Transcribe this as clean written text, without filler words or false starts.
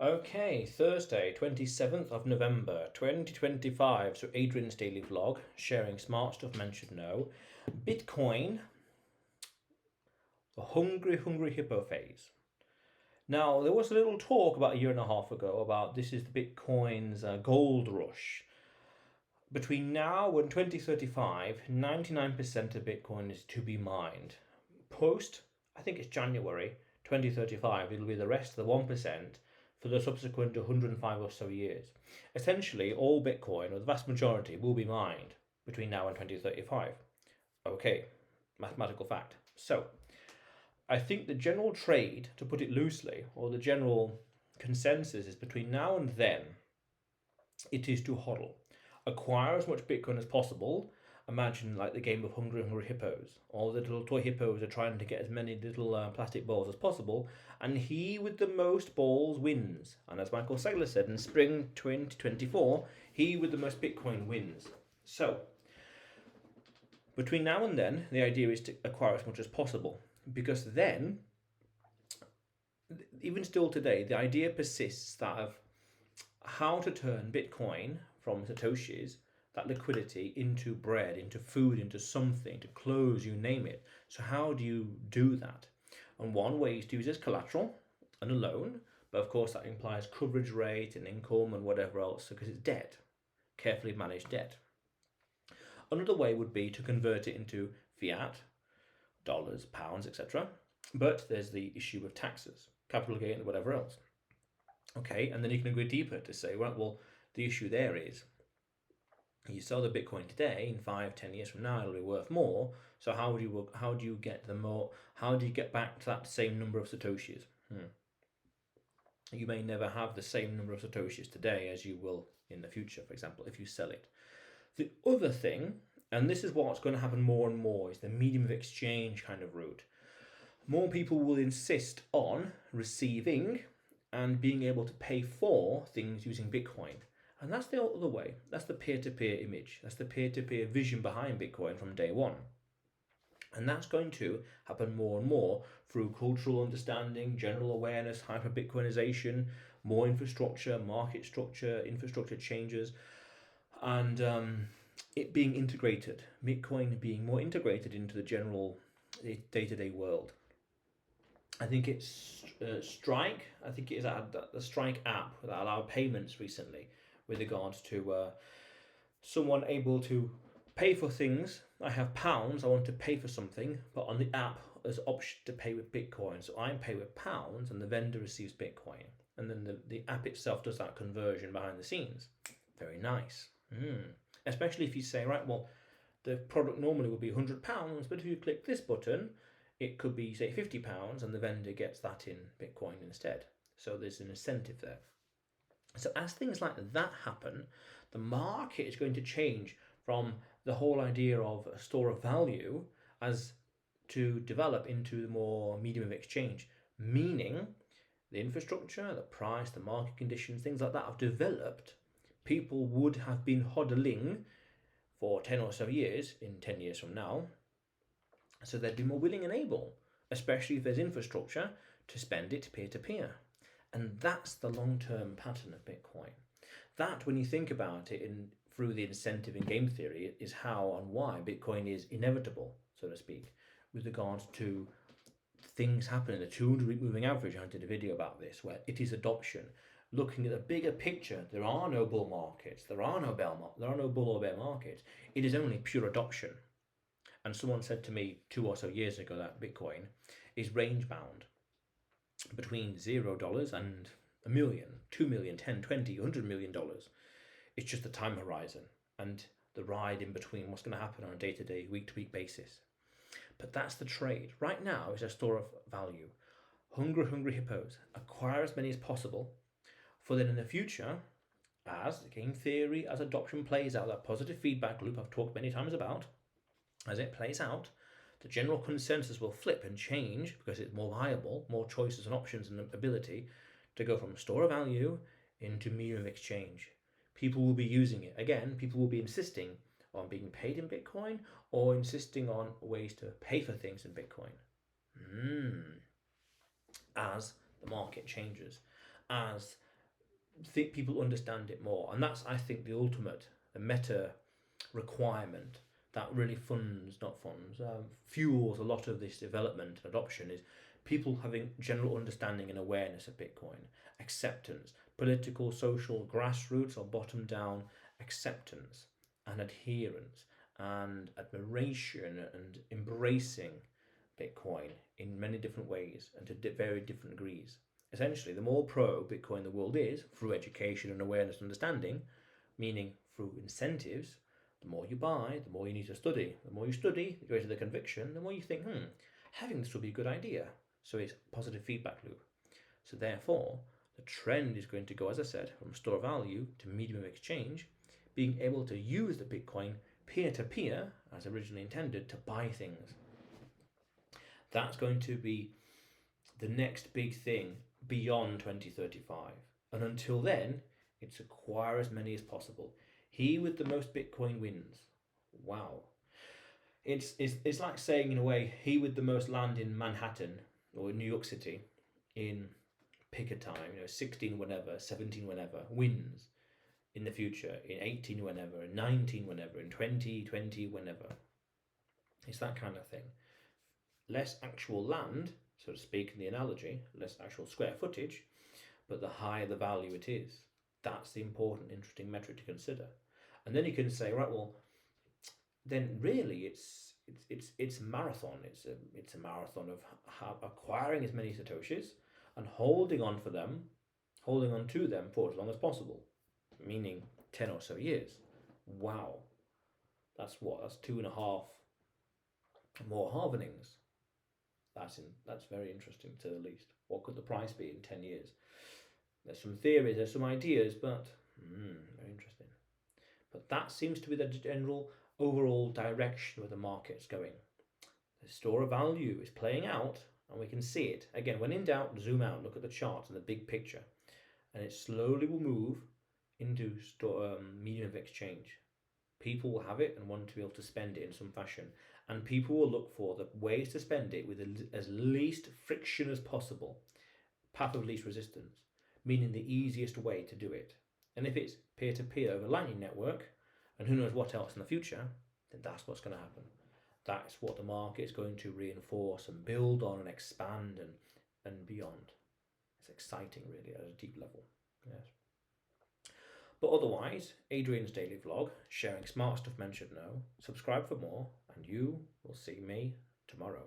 Okay, Thursday, 27th of November 2025. So, Adrian's daily vlog, sharing smart stuff men should know. Bitcoin, the Hungry Hungry Hippo phase. Now, there was a little talk about a year and a half ago about this is the Bitcoin's gold rush. Between now and 2035, 99% of Bitcoin is to be mined. Post, I think it's January 2035, it'll be the rest of the 1% for the subsequent 105 or so years. Essentially, all Bitcoin, or the vast majority, will be mined between now and 2035. Okay, mathematical fact. So, I think the general trade, to put it loosely, or the general consensus is between now and then, it is to hodl. Acquire as much Bitcoin as possible. Imagine like the game of Hungry Hungry Hippos. All the little toy hippos are trying to get as many little plastic balls as possible, and he with the most balls wins. And as Michael Saylor said in spring 2024, he with the most Bitcoin wins. So, between now and then, the idea is to acquire as much as possible, because then, even still today, the idea persists that of how to turn Bitcoin from Satoshis, that liquidity, into bread, into food, into something, to clothes, you name it. So how do you do that? And one way is to use it as collateral and a loan, but of course that implies coverage rate and income and whatever else, because it's debt, carefully managed debt. Another way would be to convert it into fiat, dollars, pounds, etc. But there's the issue of taxes, capital gain, and whatever else. Okay, and then you can go deeper to say, right, well, the issue there is you sell the Bitcoin today, in 5-10 years from now, it'll be worth more. So how do you get the more? How do you get back to that same number of Satoshis? You may never have the same number of Satoshis today as you will in the future, for example, if you sell it. The other thing, and this is what's going to happen more and more, is the medium of exchange kind of route. More people will insist on receiving and being able to pay for things using Bitcoin. And that's the other way. That's the peer-to-peer image. That's the peer-to-peer vision behind Bitcoin from day one. And that's going to happen more and more through cultural understanding, general awareness, hyper-Bitcoinization, more infrastructure, market structure, infrastructure changes, and it being integrated, Bitcoin being more integrated into the general day-to-day world. I think it's Strike. I think it is the Strike app that allowed payments recently with regards to someone able to pay for things. I have pounds, I want to pay for something, but on the app there's an option to pay with Bitcoin. So I pay with pounds and the vendor receives Bitcoin. And then the app itself does that conversion behind the scenes. Very nice. Especially if you say, right, well, the product normally would be £100, but if you click this button, it could be, say, £50 and the vendor gets that in Bitcoin instead. So there's an incentive there. So as things like that happen, the market is going to change from the whole idea of a store of value as to develop into the more medium of exchange, meaning the infrastructure, the price, the market conditions, things like that have developed. People would have been hodling for 10 or so years, in 10 years from now, so they'd be more willing and able, especially if there's infrastructure, to spend it peer-to-peer. And that's the long-term pattern of Bitcoin. That, when you think about it through the incentive in game theory, is how and why Bitcoin is inevitable, so to speak, with regards to things happening. The 200-week moving average, I did a video about this, where it is adoption. Looking at the bigger picture, there are no bull markets, there are no bull or bear markets. It is only pure adoption. And someone said to me 2 or so years ago that Bitcoin is range bound between $0 and $1 million, $2 million, $10, $20, $100 million. It's just the time horizon and the ride in between, what's going to happen on a day-to-day, week-to-week basis. But that's the trade. Right now, it's a store of value. Hungry, hungry hippos. Acquire as many as possible, for then in the future, as game theory, as adoption plays out, that positive feedback loop I've talked many times about, as it plays out, the general consensus will flip and change because it's more viable, more choices and options and ability to go from store of value into medium of exchange. People will be using it. Again, people will be insisting on being paid in Bitcoin or insisting on ways to pay for things in Bitcoin. As the market changes, as think people understand it more, and that's, I think, the ultimate, the meta requirement that really fuels a lot of this development and adoption is people having general understanding and awareness of Bitcoin, acceptance, political, social, grassroots or bottom down acceptance and adherence and admiration and embracing Bitcoin in many different ways and to very different degrees. Essentially, the more pro Bitcoin the world is through education and awareness and understanding, meaning through incentives, the more you buy, the more you need to study. The more you study, the greater the conviction, the more you think, having this will be a good idea. So it's a positive feedback loop. So therefore, the trend is going to go, as I said, from store of value to medium of exchange, being able to use the Bitcoin peer to peer, as originally intended, to buy things. That's going to be the next big thing beyond 2035. And until then, it's acquire as many as possible. He with the most Bitcoin wins. Wow. It's like saying, in a way, he with the most land in Manhattan or New York City in pick a time, 16 whenever, 17 whenever, wins in the future, in 18 whenever, in 19 whenever, in 2020 whenever. It's that kind of thing. Less actual land, so to speak, in the analogy, less actual square footage, but the higher the value it is. That's the important, interesting metric to consider. And then you can say, right, well, then really it's a marathon. It's a marathon of acquiring as many satoshis and holding on to them for as long as possible, meaning 10 or so years. Wow, that's 2.5 more halvenings. That's very interesting, to the least. What could the price be in 10 years? There's some theories, there's some ideas, but very interesting. But that seems to be the general overall direction where the market's going. The store of value is playing out, and we can see it. Again, when in doubt, zoom out, look at the chart and the big picture, and it slowly will move into medium of exchange. People will have it and want to be able to spend it in some fashion, and people will look for the ways to spend it with as least friction as possible, path of least resistance, meaning the easiest way to do it. And if it's peer-to-peer over Lightning Network, and who knows what else in the future, then that's what's going to happen. That's what the market is going to reinforce and build on and expand and beyond. It's exciting, really, at a deep level. Yes. But otherwise, Adrian's daily vlog, sharing smart stuff men should know. Subscribe for more, and you will see me tomorrow.